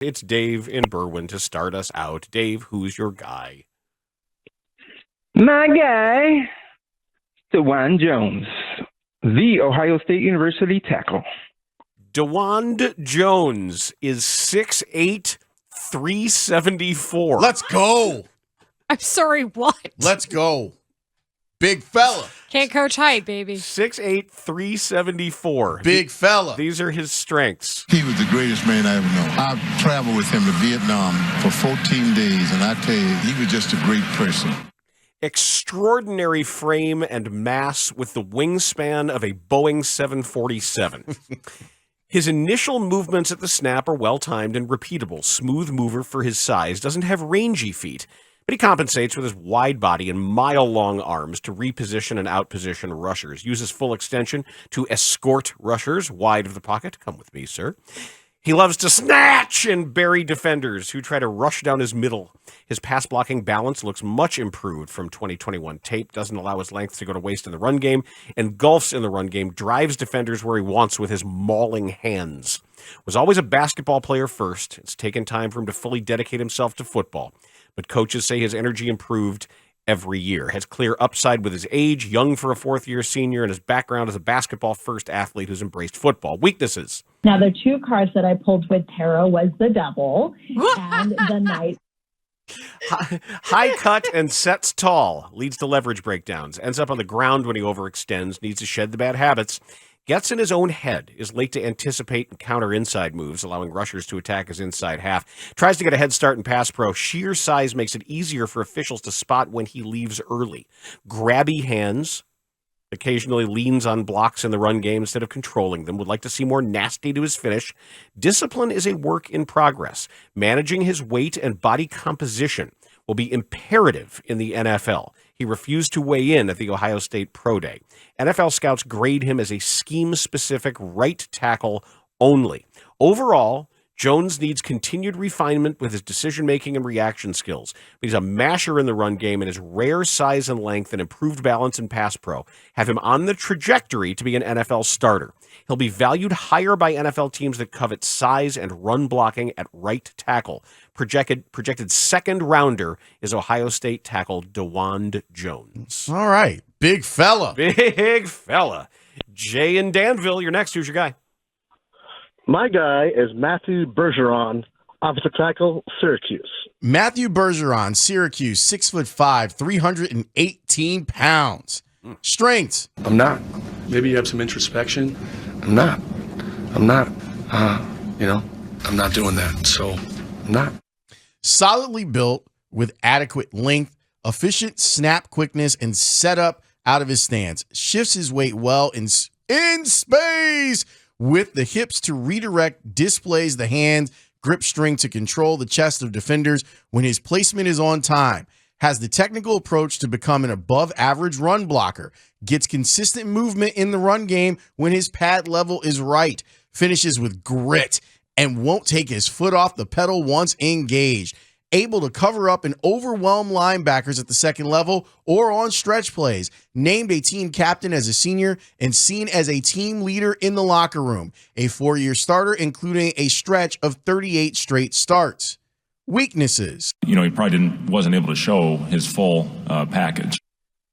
It's Dave in Berwyn to start us out. Dave, who's your guy? My guy, DeJuan Jones, the Ohio State University tackle. DeJuan Jones is 6'8", 374. Let's go. I'm sorry, what? Let's go. Big fella. Can't coach height, baby. 6'8", 374. Big fella. These are his strengths. He was the greatest man I ever known. I traveled with him to Vietnam for 14 days, and I tell you, he was just a great person. Extraordinary frame and mass with the wingspan of a Boeing 747. His initial movements at the snap are well-timed and repeatable. Smooth mover for his size. Doesn't have rangy feet, but he compensates with his wide body and mile-long arms to reposition and outposition rushers. Uses full extension to escort rushers wide of the pocket. Come with me, sir. He loves to snatch and bury defenders who try to rush down his middle. His pass-blocking balance looks much improved from 2021 tape, doesn't allow his length to go to waste in the run game, engulfs in the run game, drives defenders where he wants with his mauling hands. Was always a basketball player first. It's taken time for him to fully dedicate himself to football, but coaches say his energy improved every year. Has clear upside with his age, young for a fourth-year senior, and his background as a basketball-first athlete who's embraced football. Weaknesses. Now, the two cards that I pulled with tarot was the devil and the knight. High cut and sets tall. Leads to leverage breakdowns. Ends up on the ground when he overextends. Needs to shed the bad habits. Gets in his own head. Is late to anticipate and counter inside moves, allowing rushers to attack his inside half. Tries to get a head start in pass pro. Sheer size makes it easier for officials to spot when he leaves early. Grabby hands. Occasionally leans on blocks in the run game instead of controlling them. Would like to see more nasty to his finish. Discipline is a work in progress. Managing his weight and body composition will be imperative in the NFL. He refused to weigh in at the Ohio State Pro Day. NFL scouts grade him as a scheme-specific right tackle only. Overall, Jones needs continued refinement with his decision-making and reaction skills. He's a masher in the run game, and his rare size and length and improved balance in pass pro have him on the trajectory to be an NFL starter. He'll be valued higher by NFL teams that covet size and run blocking at right tackle. Projected second rounder is Ohio State tackle DeJuan Jones. All right. Big fella. Big fella. Jay in Danville, you're next. Who's your guy? My guy is Matthew Bergeron, offensive tackle, Syracuse. Matthew Bergeron, Syracuse, 6'5", 318 pounds. Strengths. I'm not. Maybe you have some introspection. I'm not. I'm not doing that. So I'm not. Solidly built with adequate length, efficient snap quickness, and setup out of his stance. Shifts his weight well in space with the hips to redirect, displays the hand grip string to control the chest of defenders when his placement is on time. Has the technical approach to become an above-average run blocker. Gets consistent movement in the run game when his pad level is right. Finishes with grit and won't take his foot off the pedal once engaged. Able to cover up and overwhelm linebackers at the second level or on stretch plays. Named a team captain as a senior and seen as a team leader in the locker room. A 4-year starter, including a stretch of 38 straight starts. Weaknesses. He probably wasn't able to show his full package.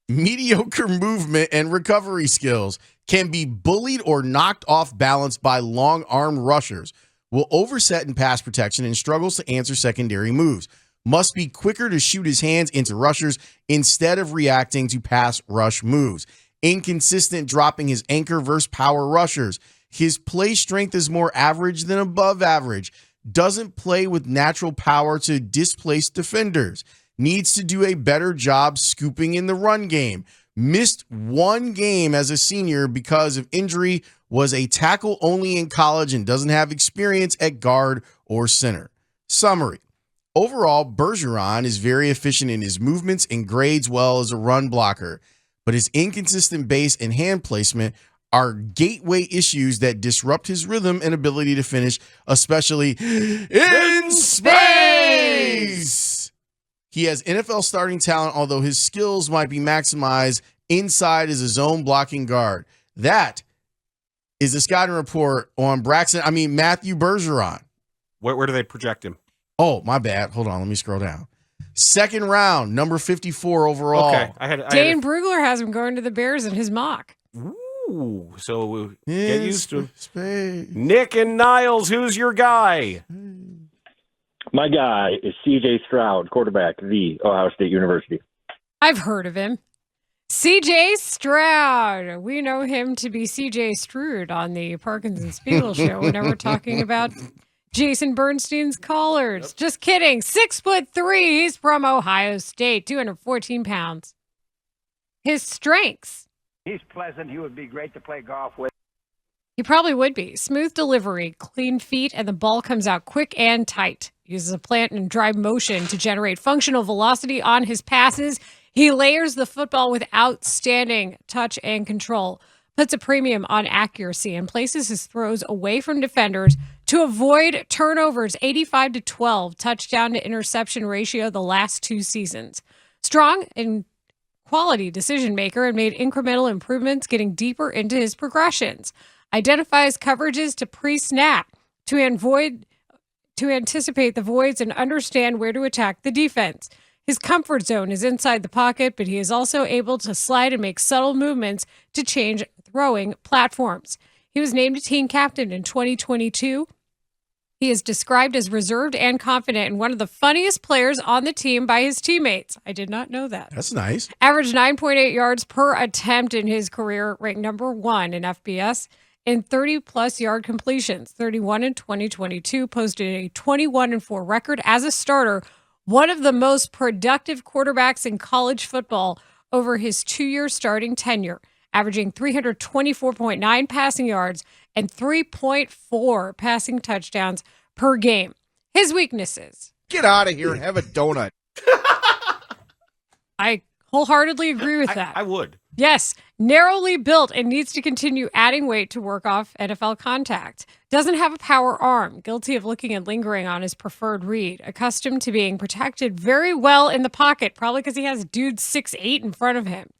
Mediocre movement and recovery skills. Can be bullied or knocked off balance by long arm rushers. Will overset in pass protection and struggles to answer secondary moves. Must be quicker to shoot his hands into rushers instead of reacting to pass rush moves. Inconsistent dropping his anchor versus power rushers. His play strength is more average than above average. Doesn't play with natural power to displace defenders. Needs to do a better job scooping in the run game. Missed one game as a senior because of injury. Was a tackle only in college and doesn't have experience at guard or center. Summary. Overall, Bergeron is very efficient in his movements and grades well as a run blocker, but his inconsistent base and hand placement are gateway issues that disrupt his rhythm and ability to finish, especially in space. He has NFL starting talent, although his skills might be maximized inside as a zone blocking guard. That is the scouting report on Matthew Bergeron. Where do they project him? Oh, my bad. Hold on. Let me scroll down. Second round, number 54 overall. Okay. Dane Brugler has him going to the Bears in his mock. Ooh, so get used to space. Nick and Niles, who's your guy? My guy is C.J. Stroud, quarterback, the Ohio State University. I've heard of him. CJ Stroud. We know him to be CJ Stroud on the Parkins and Spiegel show whenever we're talking about Jason Bernstein's callers. Just kidding. 6'3". He's from Ohio State, 214 pounds. His strengths. He's pleasant. He would be great to play golf with. He probably would be. Smooth delivery, clean feet, and the ball comes out quick and tight. Uses a plant and drive motion to generate functional velocity on his passes. He layers the football with outstanding touch and control, puts a premium on accuracy, and places his throws away from defenders to avoid turnovers. 85-12 touchdown to interception ratio the last 2 seasons. Strong and quality decision maker and made incremental improvements, getting deeper into his progressions. Identifies coverages to pre-snap to anticipate the voids and understand where to attack the defense. His comfort zone is inside the pocket, but he is also able to slide and make subtle movements to change throwing platforms. He was named team captain in 2022. He is described as reserved and confident and one of the funniest players on the team by his teammates. I did not know that. That's nice. Averaged 9.8 yards per attempt in his career, ranked number 1 in FBS. In 30-plus yard completions, 31 in 2022, posted a 21-4 record as a starter, one of the most productive quarterbacks in college football over his 2-year starting tenure, averaging 324.9 passing yards and 3.4 passing touchdowns per game. His weaknesses. Get out of here and have a donut. I wholeheartedly agree with that. I would. Yes, narrowly built and needs to continue adding weight to work off NFL contact. Doesn't have a power arm, guilty of looking and lingering on his preferred read. Accustomed to being protected very well in the pocket, probably because he has dudes 6'8" in front of him.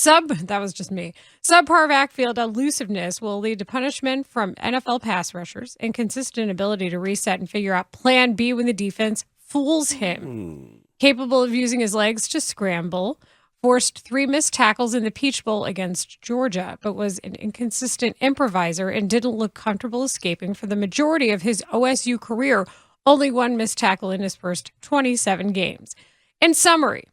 That was just me. Subpar backfield elusiveness will lead to punishment from NFL pass rushers. Inconsistent ability to reset and figure out plan B when the defense fools him. Capable of using his legs to scramble. Forced 3 missed tackles in the Peach Bowl against Georgia, but was an inconsistent improviser and didn't look comfortable escaping for the majority of his OSU career. Only 1 missed tackle in his first 27 games. In summary,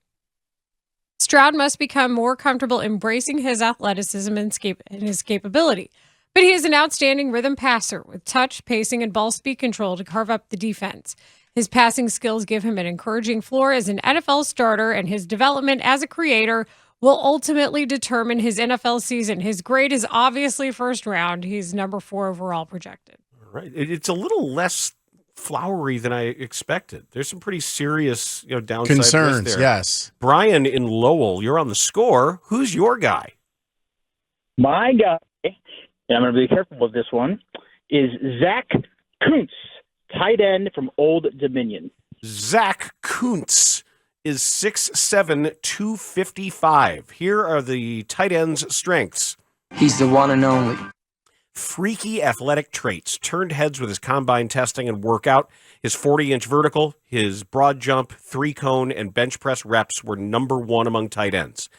Stroud must become more comfortable embracing his athleticism and his capability. But he is an outstanding rhythm passer with touch, pacing, and ball speed control to carve up the defense. His passing skills give him an encouraging floor as an NFL starter, and his development as a creator will ultimately determine his NFL season. His grade is obviously first round. He's number 4 overall projected. All right. It's a little less flowery than I expected. There's some pretty serious, downside concerns there. Yes. Brian in Lowell, you're on the score. Who's your guy? My guy, and I'm going to be careful with this one, is Zach Kuntz, tight end from Old Dominion. Zach Kuntz is 6'7", 255. Here are the tight end's strengths. He's the one and only. Freaky athletic traits. Turned heads with his combine testing and workout. His 40-inch vertical, his broad jump, 3-cone, and bench press reps were number 1 among tight ends.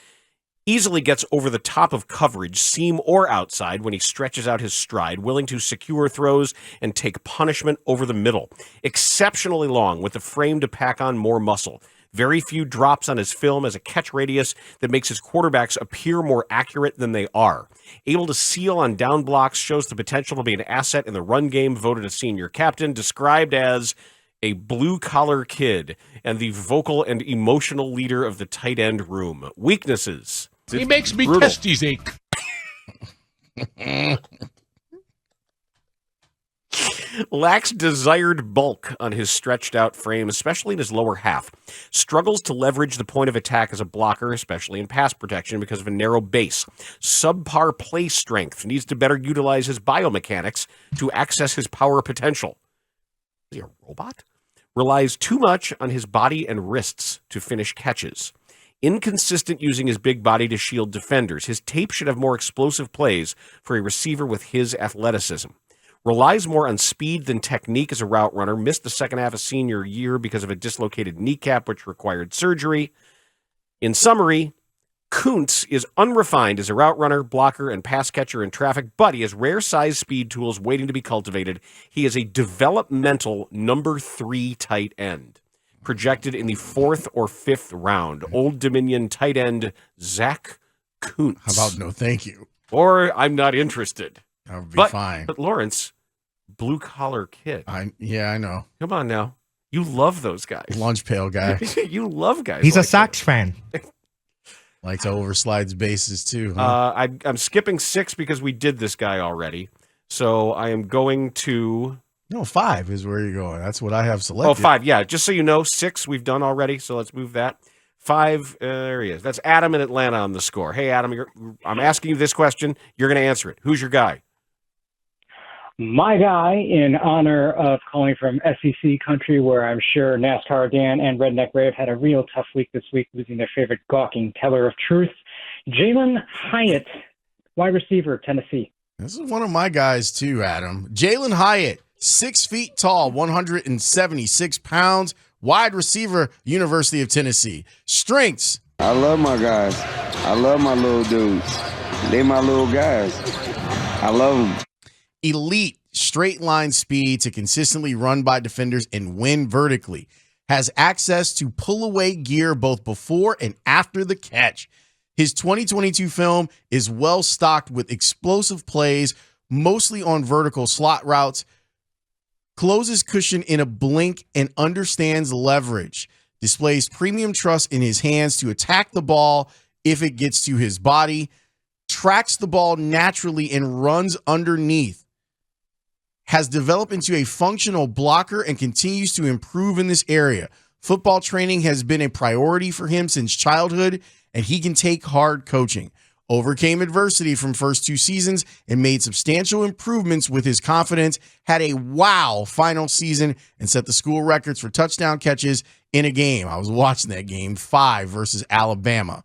Easily gets over the top of coverage, seam or outside, when he stretches out his stride, willing to secure throws and take punishment over the middle. Exceptionally long, with the frame to pack on more muscle. Very few drops on his film as a catch radius that makes his quarterbacks appear more accurate than they are. Able to seal on down blocks, shows the potential to be an asset in the run game, voted a senior captain, described as a blue-collar kid and the vocal and emotional leader of the tight end room. Weaknesses. He makes me brutal. testes ache. Lacks desired bulk on his stretched out frame, especially in his lower half. Struggles to leverage the point of attack as a blocker, especially in pass protection because of a narrow base. Subpar play strength. Needs to better utilize his biomechanics to access his power potential. Is he a robot? Relies too much on his body and wrists to finish catches. Inconsistent using his big body to shield defenders. His tape should have more explosive plays for a receiver with his athleticism. relies more on speed than technique as a route runner, missed the second half of senior year because of a dislocated kneecap, which required surgery. In summary, Kuntz is unrefined as a route runner, blocker, and pass catcher in traffic, but he has rare size speed tools waiting to be cultivated. He is a developmental number 3 tight end, projected in the 4th or 5th round. Old Dominion tight end Zach Kuntz. How about no thank you? Or I'm not interested. That would be fine. But Lawrence, blue collar kid. I know. Come on now. You love those guys. Lunch pail guy. You love guys. He's like a Sox fan. Likes to overslides bases too. Huh? I'm skipping 6 because we did this guy already. So I am going to... No, 5 is where you're going. That's what I have selected. Oh, 5. Yeah, just so you know, 6 we've done already. So let's move that. 5, there he is. That's Adam in Atlanta on the score. Hey, Adam, I'm asking you this question. You're going to answer it. Who's your guy? My guy, in honor of calling from SEC country, where I'm sure NASCAR Dan and Redneck Rave had a real tough week this week, losing their favorite gawking teller of truth, Jalen Hyatt, wide receiver, Tennessee. This is one of my guys too, Adam. Jalen Hyatt, 6 feet tall, 176 pounds, wide receiver, University of Tennessee. Strengths. I love my guys. I love my little dudes. They my little guys. I love them. Elite straight line speed to consistently run by defenders and win vertically. Has access to pull away gear both before and after the catch. His 2022 film is well stocked with explosive plays, mostly on vertical slot routes. Closes cushion in a blink and understands leverage. Displays premium trust in his hands to attack the ball if it gets to his body. Tracks the ball naturally and runs underneath. Has developed into a functional blocker and continues to improve in this area. Football training has been a priority for him since childhood, and he can take hard coaching. Overcame adversity from first 2 seasons and made substantial improvements with his confidence, had a wow final season, and set the school records for touchdown catches in a game. I was watching that game, 5 versus Alabama.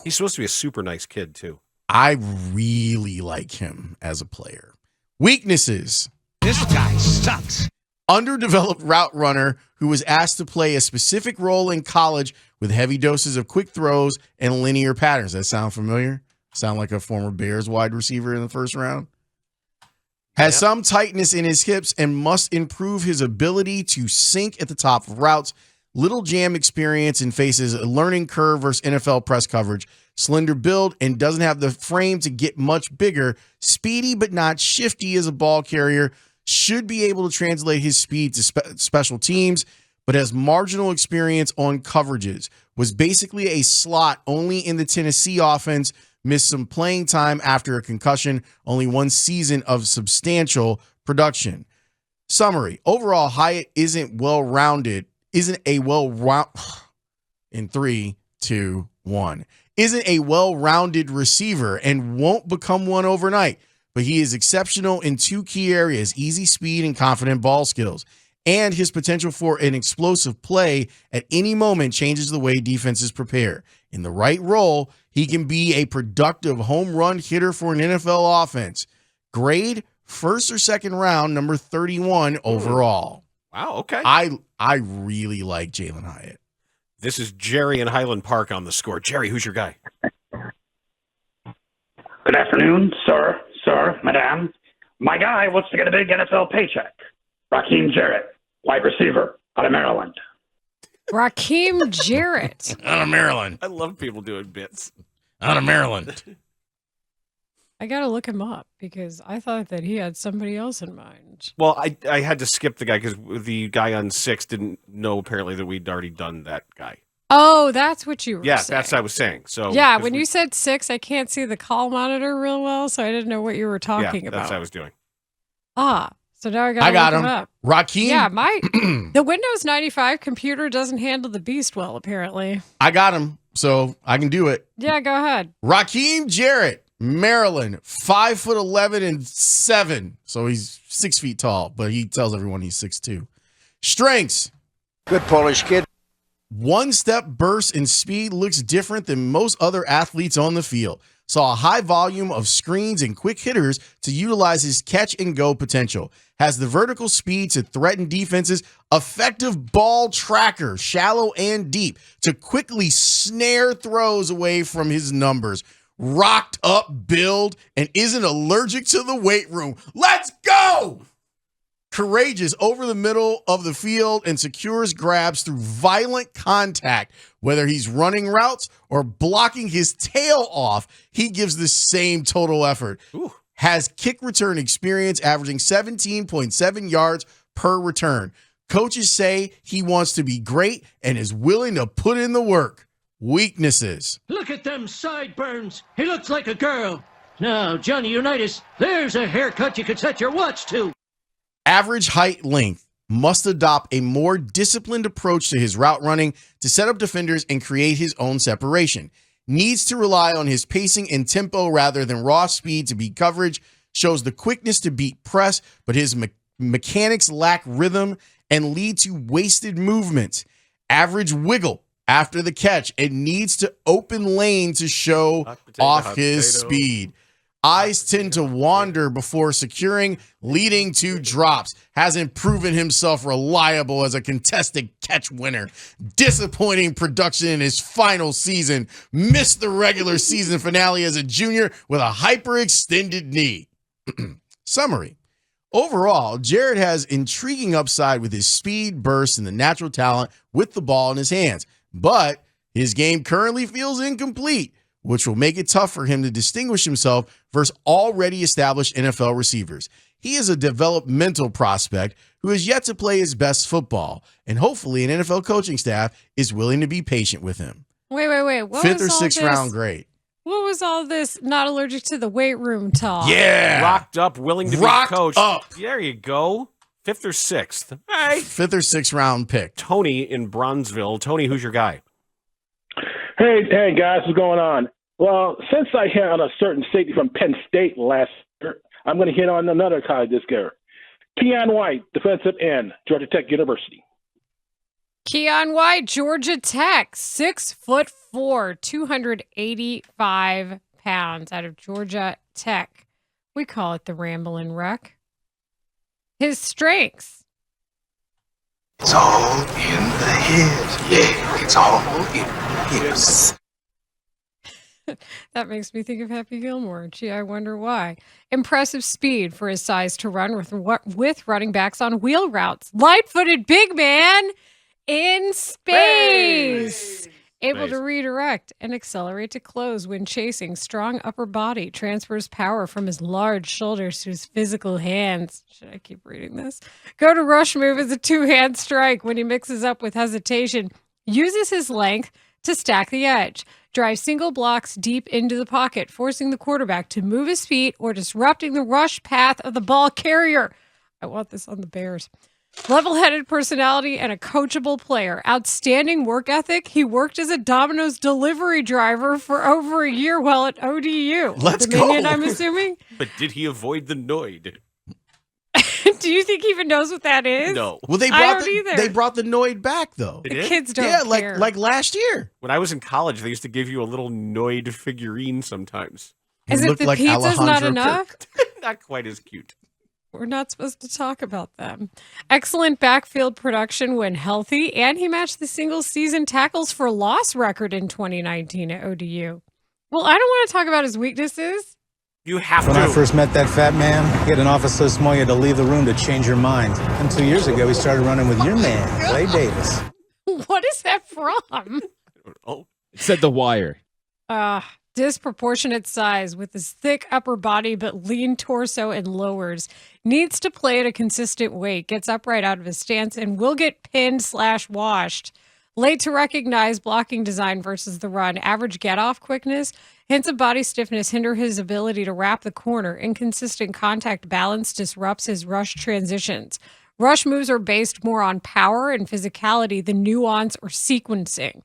He's supposed to be a super nice kid, too. I really like him as a player. Weaknesses. This guy sucks. Underdeveloped route runner who was asked to play a specific role in college with heavy doses of quick throws and linear patterns. That sound familiar? Sound like a former Bears wide receiver in the first round? Has some tightness in his hips and must improve his ability to sink at the top of routes. Little jam experience and faces a learning curve versus NFL press coverage. Slender build and doesn't have the frame to get much bigger. Speedy but not shifty as a ball carrier. Should be able to translate his speed to special teams, but has marginal experience on coverages. Was basically a slot only in the Tennessee offense. Missed some playing time after a concussion. Only 1 season of substantial production. Summary. Overall, Hyatt isn't a well-rounded receiver and won't become one overnight, but he is exceptional in 2 key areas: easy speed and confident ball skills. And his potential for an explosive play at any moment changes the way defenses prepare. In the right role, he can be a productive home run hitter for an NFL offense. Grade, 1st or 2nd round, number 31 overall. Wow, okay. I really like Jalen Hyatt. This is Jerry in Highland Park on the score. Jerry, who's your guy? Good afternoon, sir, madam. My guy wants to get a big NFL paycheck. Raheem Jarrett, wide receiver out of Maryland. Raheem Jarrett. Out of Maryland. I love people doing bits. Out of Maryland. I got to look him up because I thought that he had somebody else in mind. Well, I had to skip the guy because the guy on 6 didn't know apparently that we'd already done that guy. Oh, that's what you were saying. Yeah, that's what I was saying. So yeah, when you said 6, I can't see the call monitor real well, so I didn't know what you were talking about. That's what I was doing. So now I got him up. Raheem. Yeah, the Windows 95 computer doesn't handle the beast well, apparently. I got him, so I can do it. Yeah, go ahead. Raheem Jarrett, Maryland, 5'11" and 7. So he's 6 feet tall, but he tells everyone he's 6'2". Strengths. Good Polish kid. One-step burst in speed looks different than most other athletes on the field. Saw a high volume of screens and quick hitters to utilize his catch-and-go potential. Has the vertical speed to threaten defenses, effective ball tracker, shallow and deep, to quickly snare throws away from his numbers. Rocked up build and isn't allergic to the weight room. Let's go! Courageous over the middle of the field and secures grabs through violent contact. Whether he's running routes or blocking his tail off, he gives the same total effort. Ooh. Has kick return experience, averaging 17.7 yards per return. Coaches say he wants to be great and is willing to put in the work. Weaknesses. Look at them sideburns. He looks like a girl. Now, Johnny Unitas, there's a haircut you could set your watch to. Average height length. Must adopt a more disciplined approach to his route running to set up defenders and create his own separation. Needs to rely on his pacing and tempo rather than raw speed to beat coverage. Shows the quickness to beat press, but his mechanics lack rhythm and lead to wasted movements. Average wiggle after the catch and needs to open lane to show off his speed. Eyes tend to wander before securing, leading to drops. Hasn't proven himself reliable as a contested catch winner. Disappointing production in his final season. Missed the regular season finale as a junior with a hyperextended knee. Summary. Overall, Jared has intriguing upside with his speed, burst, and the natural talent with the ball in his hands. But his game currently feels incomplete, which will make it tough for him to distinguish himself versus already established NFL receivers. He is a developmental prospect who has yet to play his best football, and hopefully an NFL coaching staff is willing to be patient with him. Wait. What Fifth was or all sixth this? round grade. What was all this not allergic to the weight room talk? Yeah. Rocked up, willing to Rocked be coached. up. There you go. 5th or 6th. All right. 5th or 6th round pick. Tony in Bronzeville. Tony, who's your guy? Hey, guys, what's going on? Well, since I hit on a certain safety from Penn State last year, I'm going to hit on another guy this year. Keon White, defensive end, Georgia Tech University. Keon White, Georgia Tech, 6'4", 285 pounds, out of Georgia Tech. We call it the Ramblin' Wreck. His strengths. It's all in the head. Yeah, it's all in the hips. That makes me think of Happy Gilmore. Gee, I wonder why. Impressive speed for his size to run with running backs on wheel routes. Light-footed big man in space. Able to redirect and accelerate to close when chasing. Strong upper body. Transfers power from his large shoulders to his physical hands. Should I keep reading this? Go to rush move as a two-hand strike when he mixes up with hesitation. Uses his length to stack the edge. Drive single blocks deep into the pocket, forcing the quarterback to move his feet or disrupting the rush path of the ball carrier. I want this on the Bears. Level-headed personality and a coachable player. Outstanding work ethic. He worked as a Domino's delivery driver for over a year while at ODU. Let's Dominion, go. I'm assuming. But did he avoid the Noid? Do you think he even knows what that is? No. Well, they I brought don't either. they brought the Noid back though. They The did? kids don't Yeah, care. like last year. When I was in college, they used to give you a little Noid figurine sometimes. As He if looked the like pizza's not Alejandro enough? Not quite as cute. We're not supposed to talk about them. Excellent backfield production when healthy, and he matched the single-season tackles for loss record in 2019 at ODU. Well, I don't want to talk about his weaknesses. You have When to. I first met that fat man, he had an office so small you had to leave the room to change your mind. And 2 years ago, he started running with your man, Clay Davis. What is that from? Oh, Said The Wire. Disproportionate size with his thick upper body but lean torso and lowers. Needs to play at a consistent weight. Gets upright out of his stance and will get pinned/washed. Late to recognize blocking design versus the run. Average get-off quickness. Hints of body stiffness hinder his ability to wrap the corner. Inconsistent contact balance disrupts his rush transitions. Rush moves are based more on power and physicality than nuance or sequencing.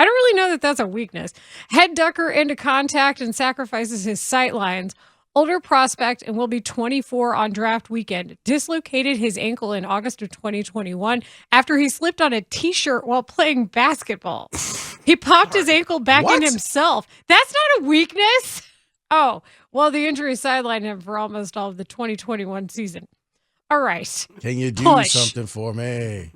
I don't really know that that's a weakness. Head ducker into contact and sacrifices his sight lines. Older prospect and will be 24 on draft weekend. Dislocated his ankle in August of 2021 after he slipped on a t-shirt while playing basketball. He popped his ankle back in himself. That's not a weakness. Oh, well, the injury sidelined him for almost all of the 2021 season. All right. Can you do something for me?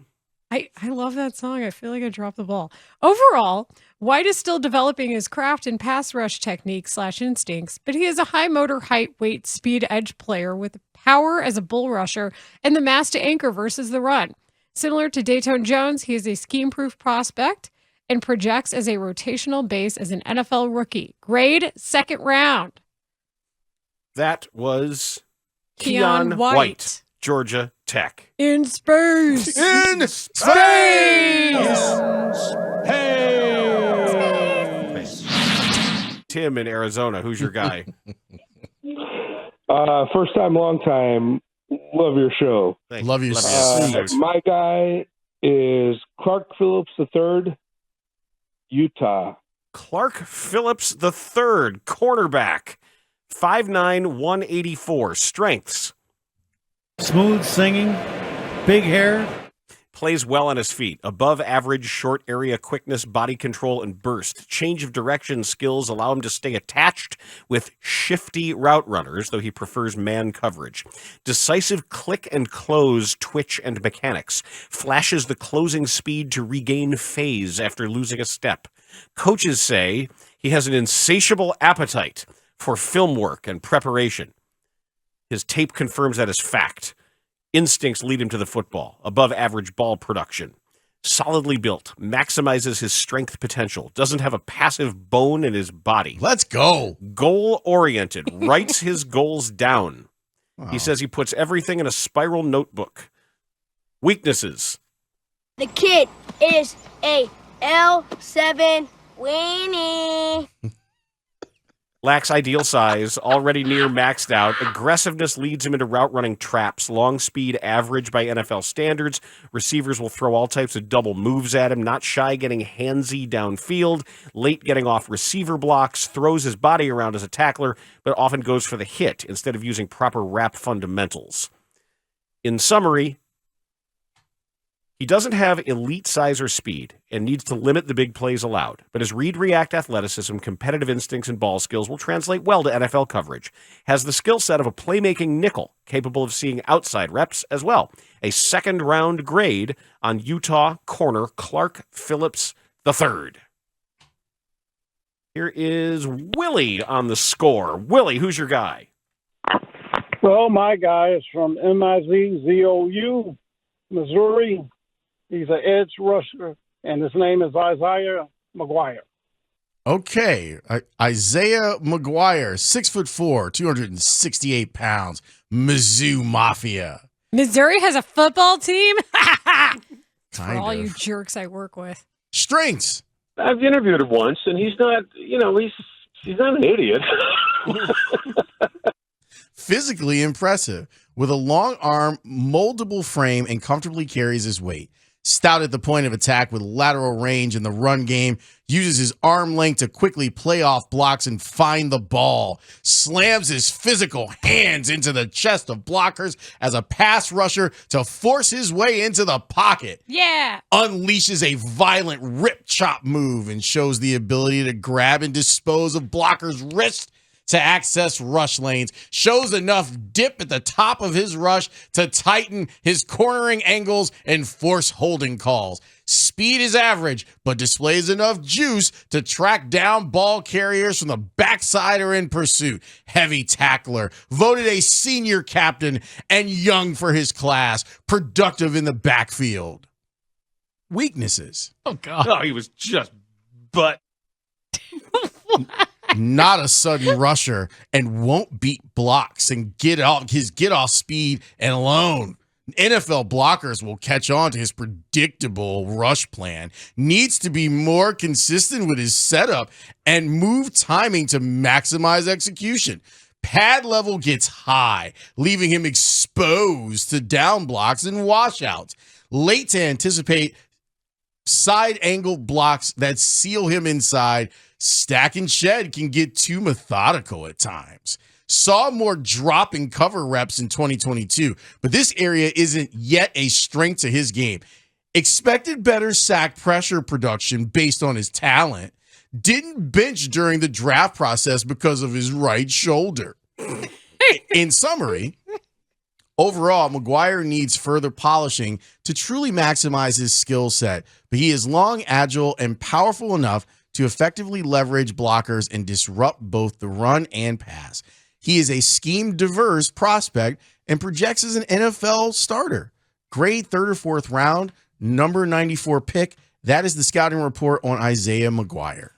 I love that song. I feel like I dropped the ball. Overall, White is still developing his craft and pass rush technique/instincts, but he is a high motor height, weight, speed edge player with power as a bull rusher and the mass to anchor versus the run. Similar to Dayton Jones, he is a scheme-proof prospect and projects as a rotational base as an NFL rookie. Grade 2nd round. That was Keon White. Georgia Tech. In space. In space. Tim in Arizona. Who's your guy? First time, long time. Love your show. Love you. My guy is Clark Phillips III, Utah. Clark Phillips III, cornerback. 5'9", 184. Strengths. Smooth singing, big hair. Plays well on his feet. Above average short area quickness, body control, and burst. Change of direction skills allow him to stay attached with shifty route runners, though he prefers man coverage. Decisive click and close, twitch, and mechanics. Flashes the closing speed to regain phase after losing a step. Coaches say he has an insatiable appetite for film work and preparation. His tape confirms that as fact. Instincts lead him to the football. Above average ball production. Solidly built. Maximizes his strength potential. Doesn't have a passive bone in his body. Let's go. Goal-oriented. Writes his goals down. Wow. He says he puts everything in a spiral notebook. Weaknesses. The kid is a L7 weenie. Lacks ideal size, already near maxed out. Aggressiveness leads him into route running traps. Long speed average by NFL standards. Receivers will throw all types of double moves at him. Not shy getting handsy downfield. Late getting off receiver blocks. Throws his body around as a tackler, but often goes for the hit instead of using proper wrap fundamentals. In summary, he doesn't have elite size or speed and needs to limit the big plays allowed, but his read-react athleticism, competitive instincts, and ball skills will translate well to NFL coverage. Has the skill set of a playmaking nickel, capable of seeing outside reps as well. A second-round grade on Utah corner Clark Phillips III. Here is Willie on the score. Willie, who's your guy? Well, my guy is from MIZZOU, Missouri. He's an edge rusher, and his name is Isaiah McGuire. Okay. Isaiah McGuire, 6'4", 268 pounds. Mizzou Mafia. Missouri has a football team? For Kind all of. you jerks I work with. Strengths. I've interviewed him once, and he's not, he's not an idiot. Physically impressive. With a long arm, moldable frame, and comfortably carries his weight. Stout at the point of attack with lateral range in the run game. Uses his arm length to quickly play off blocks and find the ball. Slams his physical hands into the chest of blockers as a pass rusher to force his way into the pocket. Yeah. Unleashes a violent rip chop move and shows the ability to grab and dispose of blockers' wrists to access rush lanes. Shows enough dip at the top of his rush to tighten his cornering angles and force holding calls. Speed is average, but displays enough juice to track down ball carriers from the backside or in pursuit. Heavy tackler, voted a senior captain and young for his class. Productive in the backfield. Weaknesses. Oh, God. Oh, he was just butt. Not a sudden rusher and won't beat blocks and get off speed and alone. NFL blockers will catch on to his predictable rush plan. Needs to be more consistent with his setup and move timing to maximize execution. Pad level gets high, leaving him exposed to down blocks and washouts. Late to anticipate side angle blocks that seal him inside. Stack and shed can get too methodical at times. Saw more drop and cover reps in 2022, but this area isn't yet a strength to his game. Expected better sack pressure production based on his talent. Didn't bench during the draft process because of his right shoulder. In summary, overall, McGuire needs further polishing to truly maximize his skill set, but he is long, agile, and powerful enough to effectively leverage blockers and disrupt both the run and pass. He is a scheme-diverse prospect and projects as an NFL starter. Grade 3rd or 4th round, number 94 pick. That is the scouting report on Isaiah McGuire.